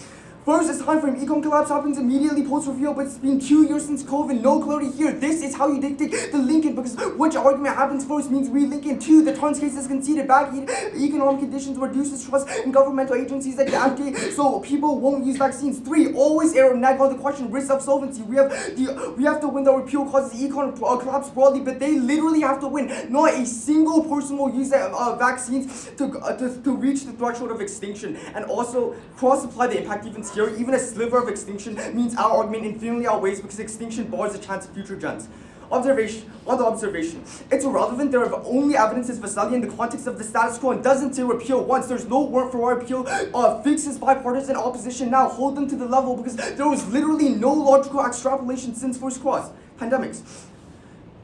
First, it's time frame. Econ collapse happens immediately post-reveal, but it's been 2 years since COVID. No clarity here. This is how you dictate the linking, because which argument happens first means relinking. 2, the Trump's case is conceded. Back economic conditions reduces trust in governmental agencies like the FDA, so people won't use vaccines. 3, always error nag on the question risk of solvency. We have to win. The repeal causes econ collapse broadly, but they literally have to win. Not a single person will use vaccines to reach the threshold of extinction, and also cross-apply the impact even here. Even a sliver of extinction means our argument infinitely outweighs because extinction bars the chance of future gens. On the observation, it's irrelevant. There are only evidences Vasselli in the context of the status quo and doesn't say repeal once. There's no warrant for repeal. Fixes bipartisan opposition now. Hold them to the level because there was literally no logical extrapolation since first clause. Pandemics.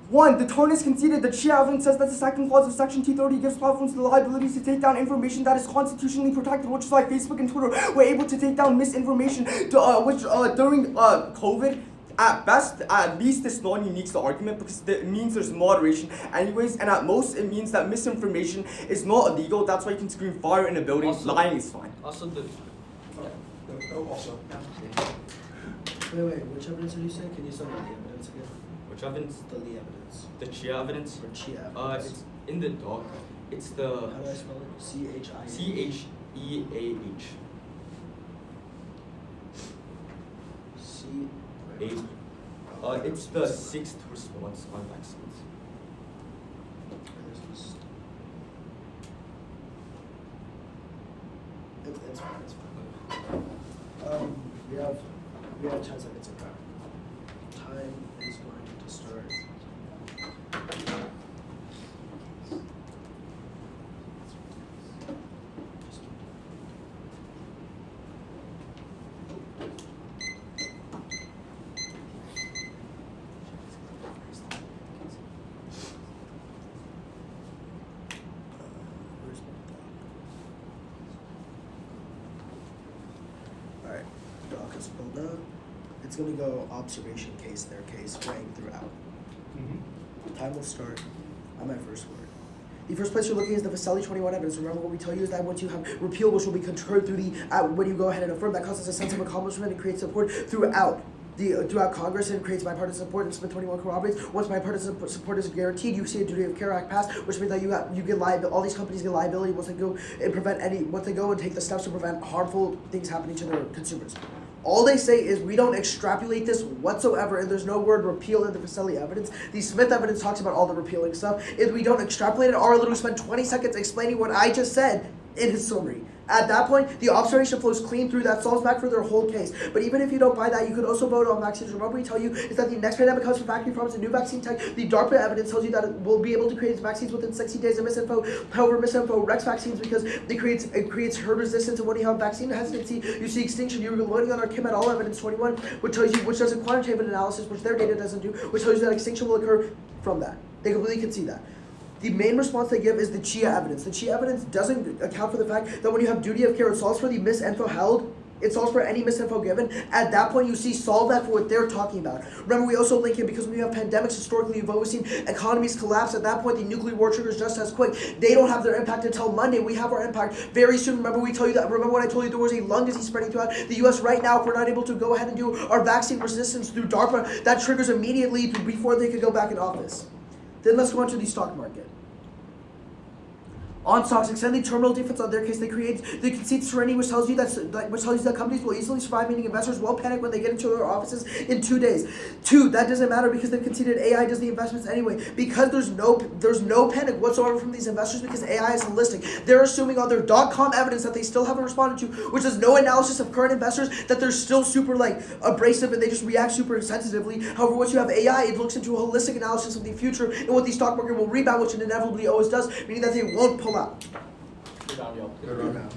1. The tone is conceded. The Chia evidence says that the second clause of Section 230 gives platforms the liabilities to take down information that is constitutionally protected, which is why Facebook and Twitter were able to take down misinformation, which during COVID. At best, at least this non-uniques the argument because it means there's moderation anyways, and at most it means that misinformation is not illegal. That's why you can scream fire in a building. Also- Lying is fine. Also, the Also. Wait, which evidence did you say? Can you say the evidence again? which evidence? The Lee evidence. The Chia evidence? Or Chia evidence. It's in the doc. It's the How do I spell it? C-H-I-A. CHEAH. C. It's the sixth response on vaccines. It's fine. It's fine. We have 10 seconds of time. Time is going to start. Alright, doc is pulled up. It's gonna go observation case, their case, rank throughout. Time will start on my first word. The first place you're looking is the Vasselli 21 evidence. Remember what we tell you is that once you have repeal, which will be controlled through the, when you go ahead and affirm, that causes a sense of accomplishment and creates support throughout Congress and creates bipartisan support, and Smith 21 corroborates. Once bipartisan support is guaranteed, you see a duty of care act passed, which means that you get liability. All these companies get liability once they go and take the steps to prevent harmful things happening to their consumers. All they say is we don't extrapolate this whatsoever, and there's no word repeal in the Vasselli evidence. The Smith evidence talks about all the repealing stuff. If we don't extrapolate it, R literally spent 20 seconds explaining what I just said in his summary. At that point, the observation flows clean through. That solves back for their whole case. But even if you don't buy that, you could also vote on vaccines. Remember, we tell you is that the next pandemic comes from factory farms and new vaccine tech. The DARPA evidence tells you that it will be able to create vaccines within 60 days of misinfo. However, misinfo wrecks vaccines because it creates herd resistance. And when you have vaccine hesitancy, you see extinction. You're relying on our Kim et al. Evidence 21, which does a quantitative analysis, which their data doesn't do, which tells you that extinction will occur from that. They completely concede that. The main response they give is the Chia evidence. The Chia evidence doesn't account for the fact that when you have duty of care, it solves for the misinfo held. It solves for any misinfo given. At that point, you see solve that for what they're talking about. Remember, we also link it because when you have pandemics, historically, you've always seen economies collapse. At that point, the nuclear war triggers just as quick. They don't have their impact until Monday. We have our impact very soon. Remember, when I told you there was a lung disease spreading throughout the U.S. right now. If we're not able to go ahead and do our vaccine resistance through DARPA, that triggers immediately before they could go back in office. Then let's go on to the stock market. On stocks, extending terminal defense on their case, they concede serenity, which tells you that companies will easily survive, meaning investors won't panic when they get into their offices in 2 days. 2, that doesn't matter because they've conceded AI does the investments anyway. Because there's no panic whatsoever from these investors because AI is holistic. They're assuming on their .com evidence that they still haven't responded to, which is no analysis of current investors, that they're still super abrasive and they just react super sensitively. However, once you have AI, it looks into a holistic analysis of the future and what the stock market will rebound, which it inevitably always does, meaning that they won't pull out. Good round, y'all. Good round.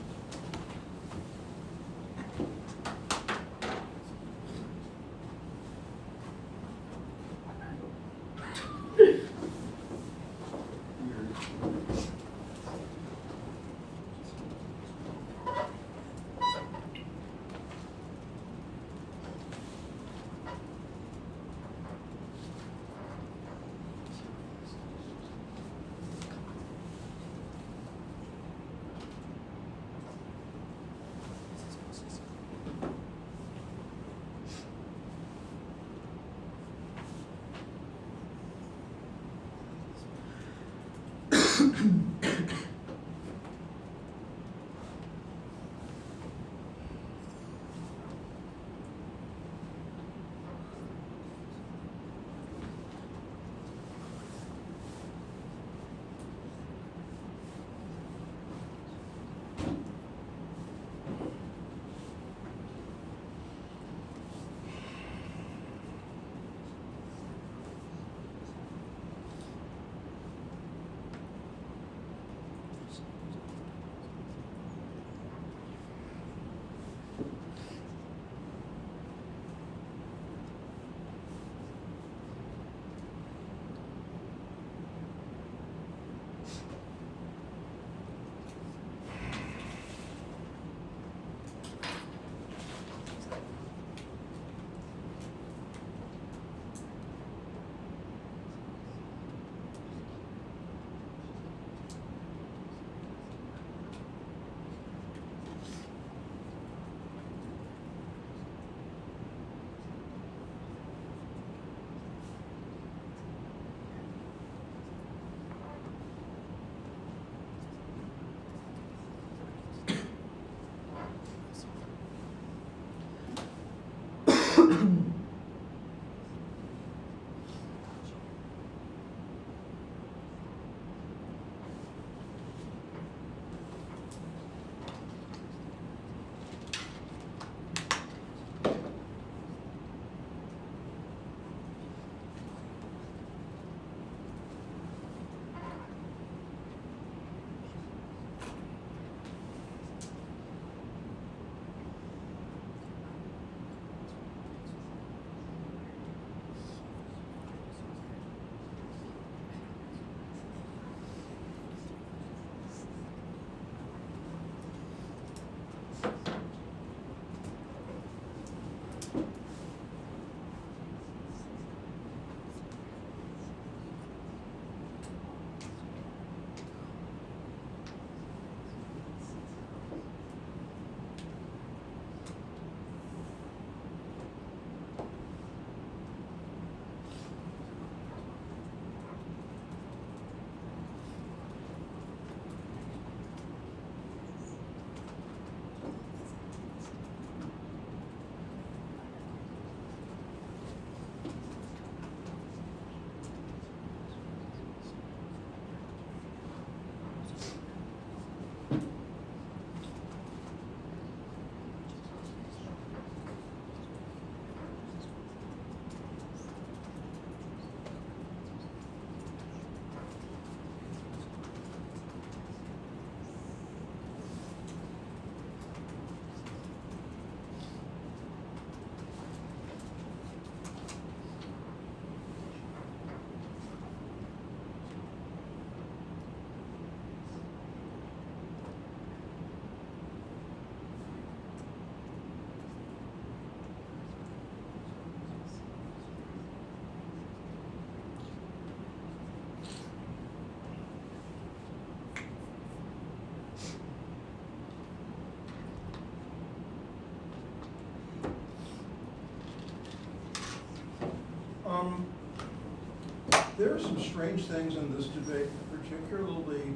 There are some strange things in this debate, particularly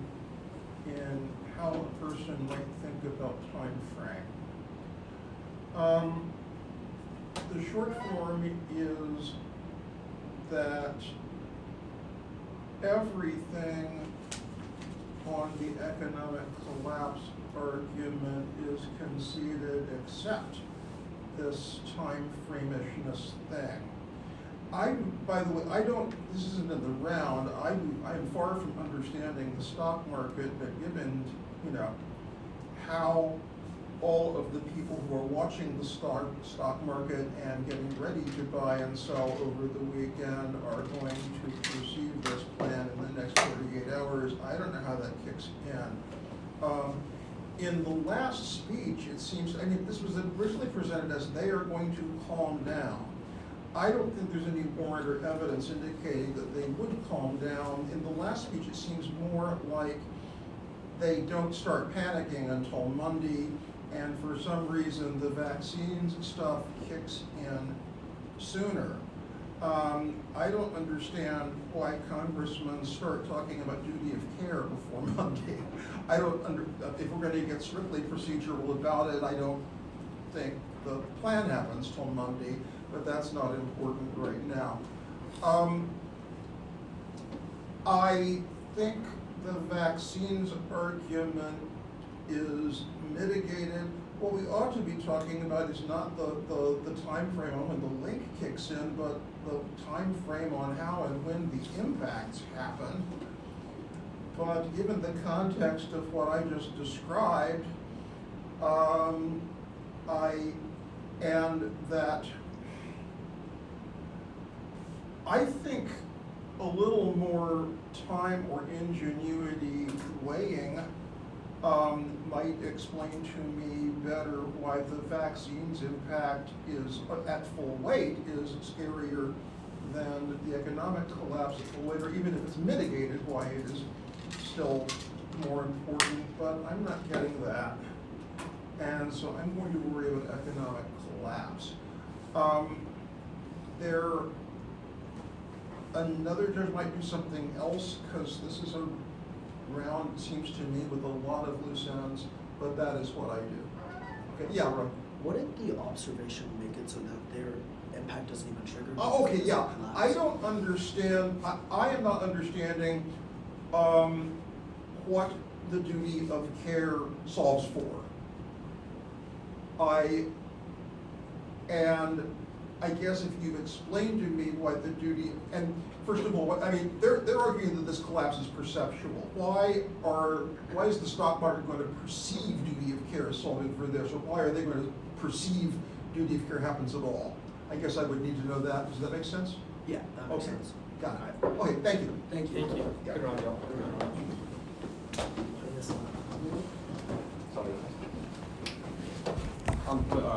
in how a person might think about time frame. The short form is that everything on the economic collapse argument is conceded except this time frame-ishness thing. By the way, this isn't in the round, I am far from understanding the stock market, but given, how all of the people who are watching the stock market and getting ready to buy and sell over the weekend are going to perceive this plan in the next 48 hours, I don't know how that kicks in. In the last speech, it seems, this was originally presented as they are going to calm down. I don't think there's any warrant or evidence indicating that they would calm down. In the last speech, it seems more like they don't start panicking until Monday, and for some reason, the vaccines stuff kicks in sooner. I don't understand why congressmen start talking about duty of care before Monday. If we're going to get strictly procedural about it, I don't think the plan happens till Monday, but that's not important right now. I think the vaccines argument is mitigated. What we ought to be talking about is not the time frame on when the link kicks in, but the time frame on how and when the impacts happen. But given the context of what I just described, I think a little more time or ingenuity weighing might explain to me better why the vaccine's impact is at full weight is scarier than the economic collapse at full weight, or even if it's mitigated, why it is still more important, but I'm not getting that. And so I'm going to worry about economic collapse. Another judge might do something else, because this is a round, it seems to me, with a lot of loose ends, but that is what I do. Okay, yeah, Ron. What did the observation make it so that their impact doesn't even trigger? Oh, okay, yeah. I don't understand, I am not understanding what the duty of care solves for. I guess if you've explained to me what the duty, and first of all, they're arguing that this collapse is perceptual. Why is the stock market going to perceive duty of care as solving for this, or why are they going to perceive duty of care happens at all? I guess I would need to know that. Does that make sense? Yeah, that makes sense. Got it. Okay, thank you. Thank you. Thank you. Yeah. Good round, y'all. Good round. Putting this on.